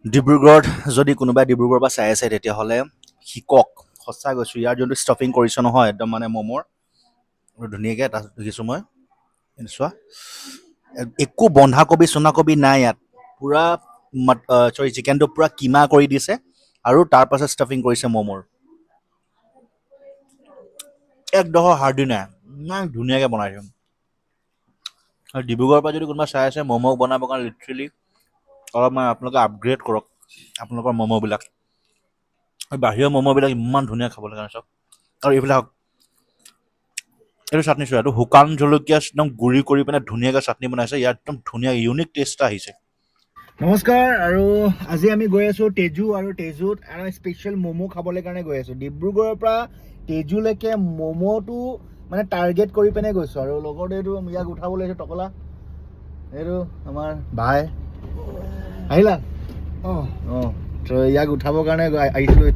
ডিব্ৰুগড়ত যদি কোনোবাই ডিব্ৰুগড়ৰ পৰা চাই আছে তেতিয়াহ'লে শিকক সঁচা কৈছোঁ ইয়াৰ যোনটো ষ্টাফিং কৰিছে নহয় একদম মানে ম'মৰ ধুনীয়াকৈ তাত দেখিছোঁ মই চোৱা একো বন্ধাকবি চন্ধাকবি নাই ইয়াত পূৰা চিকেনটো পূৰা কিমা কৰি দিছে আৰু তাৰপাছত ষ্টাফিং কৰিছে ম'মৰ একডোখৰ হাৰ্ডি নাই ইমান ধুনীয়াকৈ বনাইছে আৰু ডিব্ৰুগড়ৰ পৰা যদি কোনোবা চাই আছে ম'ম' বনাবৰ কাৰণে লিটাৰেলি অলপমান আপোনালোকে আপগ্ৰেড কৰক আপোনালোকৰ ম'ম'বিলাক বাহিৰৰ ম'ম'বিলাক ইমান ধুনীয়া খাবলৈ কাৰণে চাওক আৰু এইবিলাক এইটো চাটনি চোৱা এইটো শুকান জলকীয়া একদম গুড়ি কৰি পিনে ধুনীয়াকৈ চাটনি বনাইছে ইয়াত একদম ধুনীয়া ইউনিক টেষ্ট এটা আহিছে নমস্কাৰ আৰু আজি আমি গৈ আছোঁ তেজু আৰু তেজুত আৰু স্পেচিয়েল ম'ম' খাবলৈ কাৰণে গৈ আছোঁ ডিব্ৰুগড়ৰ পৰা তেজুলৈকে ম'ম'টো মানে টাৰ্গেট কৰি পিনে গৈছোঁ আৰু লগতে এইটো ইয়াক উঠাবলৈ আহিছোঁ টকলা এইটো আমাৰ ভাই আহিলা অঁ তো ইয়াক উঠাবৰ কাৰণে আহিছিলোঁ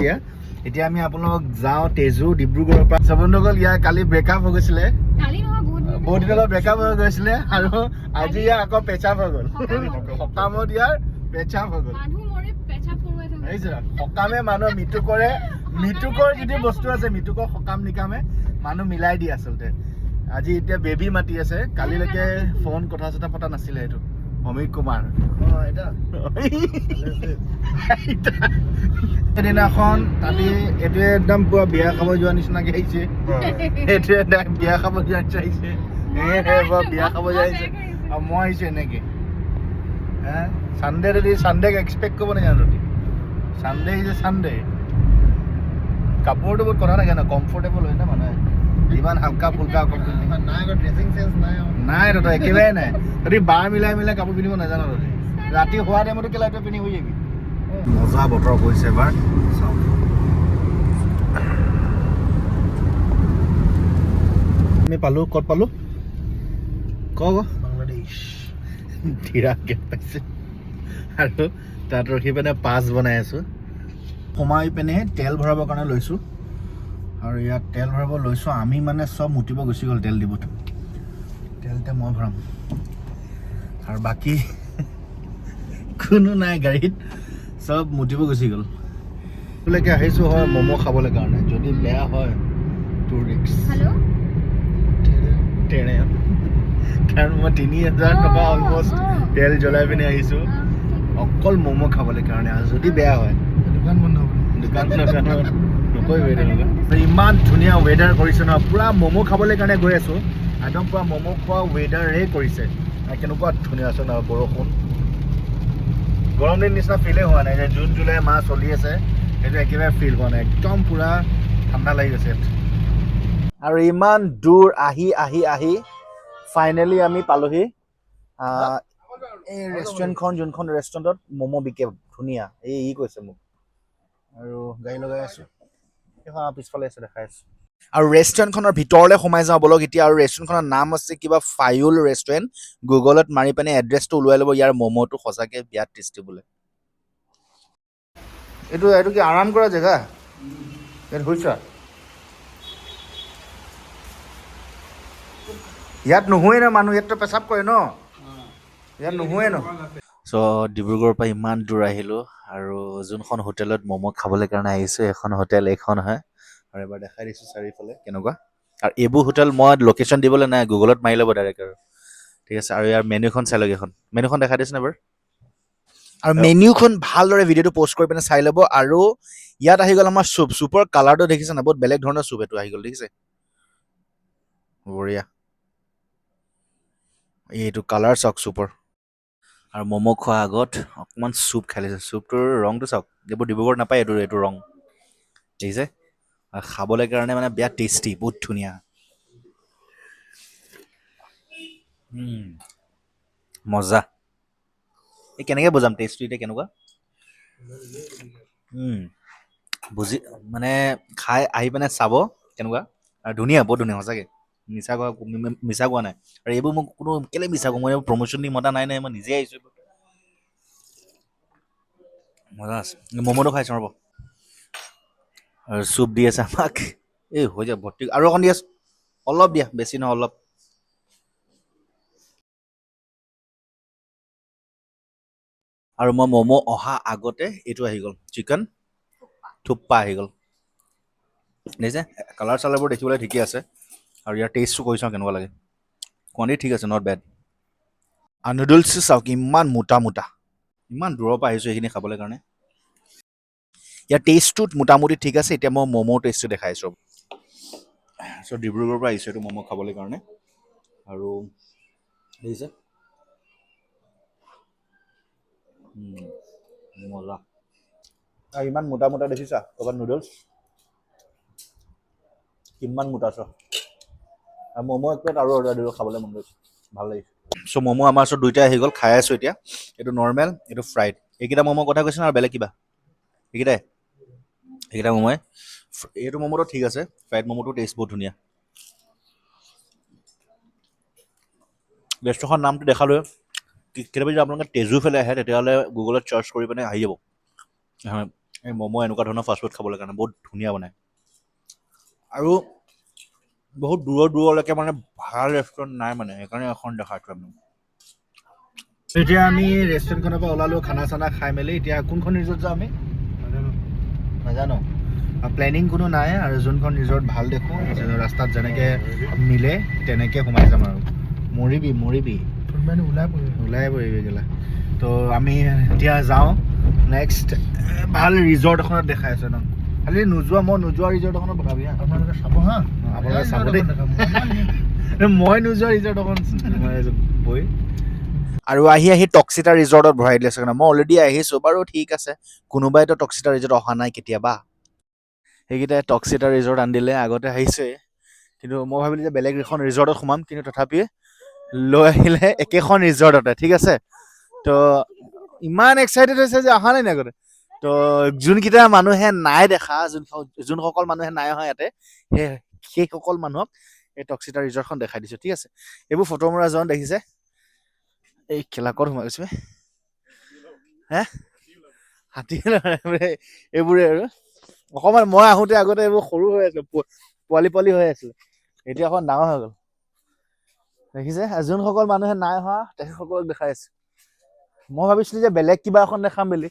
এতিয়া আমি আপোনালোক যাওঁ তেজু ডিব্ৰুগড়ৰ পৰা বন্ধুসকল ইয়াৰ কালি ব্ৰেকআপ হৈ গৈছিলে বহুত দিনৰ ব্ৰেকআপ হৈ গৈছিলে আৰু আজি ইয়াৰ আকৌ পেচাপ হৈ গ'ল সকামত ইয়াৰ পেচাপ হৈ গ'ল সকামে মানুহৰ মৃত্যুকৰ যিটো বস্তু আছে মৃত্যুকৰ সকাম নিকামে মানুহ মিলাই দিয়ে আচলতে আজি এতিয়া বেবী মাতি আছে কালিলৈকে ফোন কথা চথা পতা নাছিলে এইটো অমিত কুমাৰ সেইদিনাখন তাতে এইটোৱে একদম পুৰা বিয়া খাব যোৱা নিচিনাকে আহিছে এইটোৱে বিয়া খাব যোৱা নিচিনা আহিছে বিয়া খাব যোৱা আহিছে আৰু মই আহিছোঁ এনেকে চানডে যদি চানডেক এক্সপেক্ট কৰিব নাজানো চানডে ইজ এ চানডে কাপোৰটো বহুত কথা থাকে ন কমফৰ্টেবল হয় না মানুহে ইমান হালকা ফুলকা নাই দাদা একেবাৰে নাই তহঁতি বাৰ মিলাই কাপোৰ পিন্ধিব নাজানো তহঁতি ৰাতি হোৱা টাইমতো কেলা তই পিন্ধি হৈ যাবি মজা বতৰ কৰিছে এবাৰ চাওক আমি পালোঁ ক'ত পালোঁ বাংলাদেশ ধীৰা গেট পাইছে আৰু তাত ৰখি পিনে পাছ বনাই আছোঁ সোমাই পিনে তেল ভৰাবৰ কাৰণে লৈছোঁ আৰু ইয়াত তেল ভৰাব লৈছোঁ আমি মানে চব মুতিব গুচি গ'ল তেল দিবতো তেলতে মই ভৰাম আৰু বাকী কোনো নাই গাড়ীত চব মুতিব গুচি গ'ল লৈকে আহিছোঁ হয় ম'ম' খাবলৈ কাৰণে যদি বেয়া হয় তোৰ ৰিক্স কাৰণ মই ৩,০০০ টকা অলমষ্ট তেল জ্বলাই পিনে আহিছোঁ অকল ম'ম' খাবলৈ কাৰণে আৰু যদি বেয়া হয় দোকান বন্ধ নকৰিবি তেনেকুৱা ইমান ধুনীয়া ৱেডাৰ কৰিছে ন পূৰা ম'ম' খাবলৈ কাৰণে গৈ আছোঁ একদম পূৰা ম'ম' খোৱা ৱেডাৰেই কৰিছে কেনেকুৱা ধুনীয়া আছে ন বৰষুণ গৰম দিন নিচিনা ফিলেই হোৱা নাই যে জুন জুলাই মাহ চলি আছে সেইটো একেবাৰে ফিল হোৱা নাই একদম পূৰা ঠাণ্ডা লাগি গৈছে আৰু ইমান দূৰ আহি ফাইনেলি আমি পালোহি এই ৰেষ্টুৰেণ্টখন যোনখন ৰেষ্টুৰেণ্টত ম'ম' বিকে ধুনীয়া ই কৈছে মোক আৰু গাড়ী লগাই আছোঁ সেইখন পিছফালে আছে দেখাই আছোঁ আৰু ৰেষ্টুৰেণ্টখনৰ ভিতৰলৈ সোমাই যাওঁ বলক এতিয়া আৰু ৰেষ্টুৰেণ্টখনৰ নাম আছে কিবা ফায়ুল ৰেষ্টুৰেণ্ট গুগলত মাৰি পিনে এড্ৰেছটো ওলাই ল'ব ইয়াৰ ম'ম'টো সঁচাকৈ বিৰাট টেষ্টি বোলে এইটো কি আৰাম কৰা জেগা ইয়াত শুইছা ইয়াত নুশুৱে ন মানুহ ইয়াততো পেচাব কৰে ন ইয়াত নুশুৱে ন চ' ডিব্ৰুগড়ৰ পৰা ইমান দূৰ আহিলোঁ আৰু যোনখন হোটেলত ম'ম' খাবলৈ কাৰণে আহিছোঁ এখন হোটেল এইখন হয় আৰু এবাৰ দেখাই দিছোঁ চাৰিওফালে কেনেকুৱা আৰু এইবোৰ হোটেল মই লোকেশ্যন দিবলৈ নাই গুগলত মাৰি ল'ব ডাইৰেক্ট আৰু ঠিক আছে আৰু ইয়াৰ মেনুখন চাই লওক এখন মেনুখন দেখাই দিছোনে বাৰু আৰু মেনুখন ভালদৰে ভিডিঅ'টো প'ষ্ট কৰি পিনে চাই ল'ব আৰু ইয়াত আহি গ'ল আমাৰ চুপৰ কালাৰটো দেখিছে না বহুত বেলেগ ধৰণৰ চুপ এইটো আহি গ'ল দেখিছে বঢ়িয়া এইটো কালাৰ চাওক চুপৰ আৰু ম'ম' খোৱাৰ আগত অকণমান চুপ খাই লৈছে চুপটোৰ ৰংটো চাওক এইবোৰ ডিব্ৰুগড়ত নাপায় এইটো ৰং দেখিছে আৰু খাবলৈ কাৰণে মানে বিৰাট টেষ্টি বহুত ধুনীয়া মজা এই কেনেকৈ বুজাম টেষ্টটো এতিয়া কেনেকুৱা বুজি মানে খাই আহি পিনে চাব কেনেকুৱা আৰু ধুনীয়া বহুত ধুনীয়া সঁচাকৈ মিছা কোৱা নাই আৰু এইবোৰ মোক কোনো কেলৈ মিছা কোৱা মই এইবোৰ প্ৰমোশ্যন দি মতা নাই মই নিজে আহিছোঁ মজা আছে ম'ম'টো খাইছোঁ ৰ'ব আৰু চুপ দি আছে আমাক এই হৈ যাব ভৰ্তি আৰু অকণ দি আছোঁ অলপ দিয়া বেছি নহয় অলপ আৰু মই ম'ম' অহা আগতে এইটো আহি গ'ল চিকেন থুপ্পা আহি গ'ল দেখিছে কালাৰ চালাৰবোৰ দেখিবলৈ ঠিকে আছে আৰু ইয়াৰ টেষ্টটো কৈ চাওঁ কেনেকুৱা লাগে কোৱাণ্টিটি ঠিক আছে নট বেড আৰু নুডলছ চাওক ইমান মোটা মোটা ইমান দূৰৰ পৰা আহিছোঁ এইখিনি খাবলৈ কাৰণে ইয়াৰ টেষ্টটোত মোটামুটি ঠিক আছে এতিয়া মই ম'ম'ৰ টেষ্টটো দেখাইছোঁ চ' ডিব্ৰুগড়ৰ পৰা আহিছোঁ এইটো ম'ম' খাবলৈ কাৰণে আৰু দেখিছে মজা আৰু ইমান মোটা মোটা দেখিছা ক'ৰবাত নুডলছ কিমান মোটা চ আৰু ম'ম' এক প্লেট আৰু অৰ্ডাৰ দিলোঁ খাবলৈ মন গৈছে ভাল লাগিছে চ' ম'ম' আমাৰ ওচৰত দুইটাই আহি গ'ল খাই আছোঁ এতিয়া এইটো নৰ্মেল এইটো ফ্ৰাইড এইকেইটা ম'ম' কথা কৈছে ন আৰু বেলেগ কিবা এইকেইটা ম'ম'ই এইটো ম'ম'টো ঠিক আছে ফ্ৰাইড ম'ম'টো টেষ্ট বহুত ধুনীয়া ৰেষ্টুৰেণ্টৰ নামটো দেখালোঁ কেতিয়াবা যদি আপোনালোকে তেজু ফালে আহে তেতিয়াহ'লে গুগলত চাৰ্চ কৰি পিনে আহি যাব হয় এই ম'ম' এনেকুৱা ধৰণৰ ফাষ্টফুড খাবলৈ কাৰণে বহুত ধুনীয়া বনায় আৰু বহুত দূৰৰ দূৰলৈকে মানে ভাল ৰেষ্টুৰেণ্ট নাই মানে সেইকাৰণে এখন দেখাইছোঁ আমি এতিয়া আমি ৰেষ্টুৰেণ্টখনৰ পৰা ওলালোঁ খানা চানা খাই মেলি এতিয়া কোনখন ৰিজৰ্ট যাওঁ আমি নাজানো প্লেনিং কোনো নাই আৰু যোনখন ৰিজৰ্ট ভাল দেখোঁ ৰাস্তাত যেনেকৈ মিলে তেনেকৈ সোমাই যাম আৰু মৰিবি ওলাই পৰিবি গেলা তো আমি এতিয়া যাওঁ নেক্সট ভাল ৰিজৰ্ট এখনত দেখাই আছোঁ ন খালি মই নোযোৱা ৰিজৰ্ট এখনত পঠাবি আপোনালোকে চাব হা আপোনালোকে চাব দেই মই নোযোৱা ৰিজৰ্ট এখন গৈ আৰু আহি টক্সিতা ৰিজৰ্টত ভৰাই দিলে চাগে মই অলৰেডি আহিছোঁ বাৰু ঠিক আছে কোনোবাইতো টক্সিতা ৰিজৰ্ট অহা নাই কেতিয়াবা সেইকেইটাই টক্সিতা ৰিজৰ্ট আনিলে আগতে আহিছে কিন্তু মই ভাবিলোঁ যে বেলেগ এখন ৰিজৰ্টত সোমাম কিন্তু তথাপি লৈ আহিলে একেখন ৰিজৰ্টতে ঠিক আছে তো ইমান এক্সাইটেড হৈছে যে অহা নাই আগতে তো যোনকেইটা মানুহে নাই দেখা যোনসকল মানুহে নাই অহা ইয়াতে সেইসকল মানুহক এই টক্সিতা ৰিজৰ্টখন দেখাই দিছোঁ ঠিক আছে এইবোৰ ফটো মৰা জন দেখিছে এই খেলাকত সোমাই গৈছে হে হাতী এইবোৰে আৰু অকণমান মই আহোঁতে আগতে এইবোৰ সৰু হৈ আছিল পোৱালি হৈ আছিল এতিয়া অকণ ডাঙৰ হৈ গ'ল দেখিছে যোনসকল মানুহে নাই অহা তেখেতসকলক দেখাই আছে মই ভাবিছিলোঁ যে বেলেগ কিবা এখন দেখাম বুলি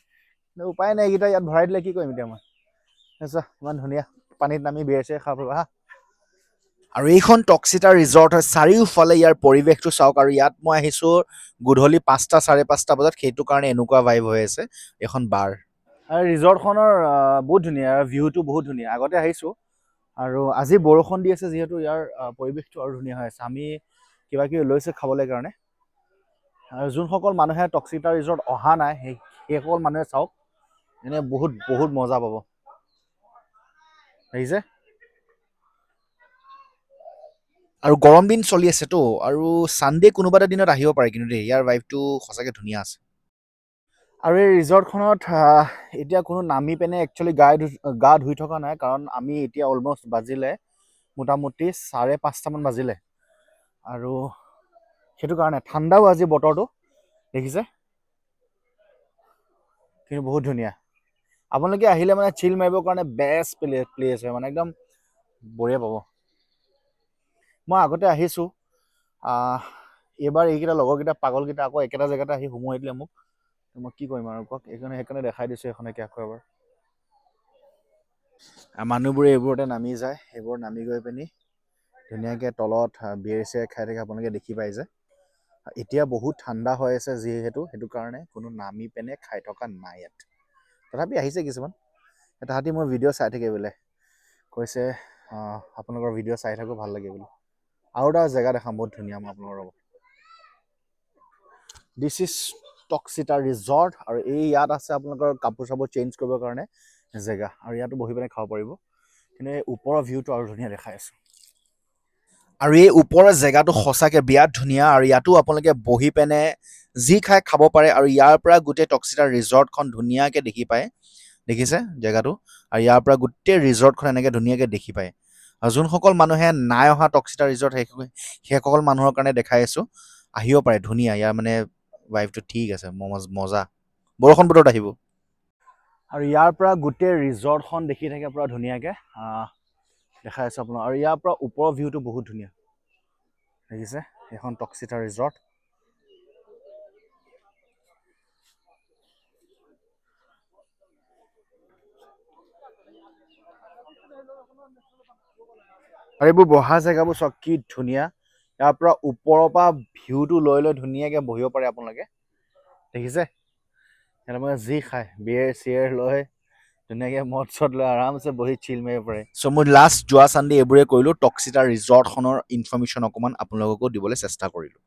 উপায় নাই এইকেইটা ইয়াত ভৰাই দিলে কি কৰিম এতিয়া মই ইমান ধুনীয়া পানীত নামি বেৰ চেৰ খাব পাবা আৰু এইখন টক্সিতা ৰিজৰ্ট হয় চাৰিওফালে ইয়াৰ পৰিৱেশটো চাওক আৰু ইয়াত মই আহিছোঁ গধূলি 5টা 5:30 বজাত সেইটো কাৰণে এনেকুৱা ভাইব হৈ আছে এখন বাৰ আৰু ৰিজৰ্টখনৰ বহুত ধুনীয়া ভিউটো বহুত ধুনীয়া আগতে আহিছোঁ আৰু আজি বৰষুণ দি আছে যিহেতু ইয়াৰ পৰিৱেশটো আৰু ধুনীয়া হৈ আছে আমি কিবা কিবি লৈছে খাবলৈ কাৰণে আৰু যোনসকল মানুহে টক্সিতা ৰিজৰ্ট অহা নাই সেইসকল মানুহে চাওক এনে বহুত বহুত মজা পাব দেখিছে আৰু গৰম দিন চলি আছেতো আৰু ছানডে কোনোবা এটা দিনত আহিব পাৰে কিন্তু দেই ইয়াৰ ভাইবটো সঁচাকৈ ধুনীয়া আছে আৰু এই ৰিজৰ্টখনত এতিয়া কোনো নামি পিনে একচুৱেলি গা ধুই থকা নাই কাৰণ আমি এতিয়া অলমষ্ট বাজিলে মোটামুটি 5:30মান বাজিলে আৰু সেইটো কাৰণে ঠাণ্ডাও আজি বতৰটো দেখিছে কিন্তু বহুত ধুনীয়া আপোনালোকে আহিলে মানে চিল মাৰিবৰ কাৰণে বেষ্ট প্লেচ হয় মানে একদম বঢ়িয়া পাব মই আগতে আহিছোঁ এইবাৰ এইকেইটা লগৰকেইটা পাগলকেইটা আকৌ একেটা জেগাতে আহি সোমোৱাই দিলে মোক মই কি কৰিম আৰু কওক সেইকাৰণে দেখাই দিছোঁ এইখনকে আকৌ এবাৰ মানুহবোৰে এইবোৰতে নামি যায় এইবোৰ নামি গৈ পিনি ধুনীয়াকৈ তলত বিয়েৰ চিয়েৰ খাই থাকে আপোনালোকে দেখি পাই যে এতিয়া বহুত ঠাণ্ডা হৈ আছে যিহেতু সেইটো কাৰণে কোনো নামি পিনে খাই থকা নাই ইয়াত তথাপি আহিছে কিছুমান তাহাঁতি মোৰ ভিডিঅ' চাই থাকে বোলে কৈছে আপোনালোকৰ ভিডিঅ' চাই থাকোঁ ভাল লাগে বুলি আৰু এটা জেগা দেখাম বহুত ধুনীয়া মই আপোনালোকৰ লগত দিছ ইজ টক্সিতা ৰিজৰ্ট আৰু ইয়াত আছে আপোনালোকৰ কাপোৰ চাপোৰ চেঞ্জ কৰিবৰ কাৰণে জেগা আৰু ইয়াতো বহি পিনে খাব পাৰিব কিন্তু এই ওপৰৰ ভিউটো আৰু ধুনীয়া দেখাই আছোঁ আৰু এই ওপৰৰ জেগাটো সঁচাকৈ বিৰাট ধুনীয়া আৰু ইয়াতো আপোনালোকে বহি পিনে যি খাই খাব পাৰে আৰু ইয়াৰ পৰা গোটেই টক্সিতা ৰিজৰ্টখন ধুনীয়াকৈ দেখি পায় দেখিছে জেগাটো আৰু ইয়াৰ পৰা গোটেই ৰিজৰ্টখন এনেকৈ ধুনীয়াকৈ দেখি পায় আৰু যোনসকল মানুহে নাই অহা টক্সিতা ৰিজৰ্ট সেইসকল মানুহৰ কাৰণে দেখাই আছোঁ আহিব পাৰে ধুনীয়া ইয়াৰ মানে ভাইবটো ঠিক আছে মজা বৰষুণ বতৰত আহিব আৰু ইয়াৰ পৰা গোটেই ৰিজৰ্টখন দেখি থাকে পুৰা ধুনীয়াকৈ দেখাই আছোঁ আপোনাৰ আৰু ইয়াৰ পৰা ওপৰৰ ভিউটো বহুত ধুনীয়া দেখিছে এইখন টক্সিতা ৰিজৰ্ট আৰু এইবোৰ বহা জেগাবোৰ চাওক কি ধুনীয়া ইয়াৰ পৰা ওপৰৰ পৰা ভিউটো লৈ ধুনীয়াকে বহিব পাৰে আপোনালোকে দেখিছে তেওঁলোকে যি খায় বিয়েৰ চিয়েৰ লৈ ধুনীয়াকে মদ চদ লৈ আৰামছে বহি চিল মাৰিব পাৰে চ' মই লাষ্ট যোৱা চানডে এইবোৰে কৰিলোঁ টক্সিতা ৰিজৰ্টখনৰ ইনফৰমেশ্যন অকণমান আপোনালোককো দিবলৈ চেষ্টা কৰিলোঁ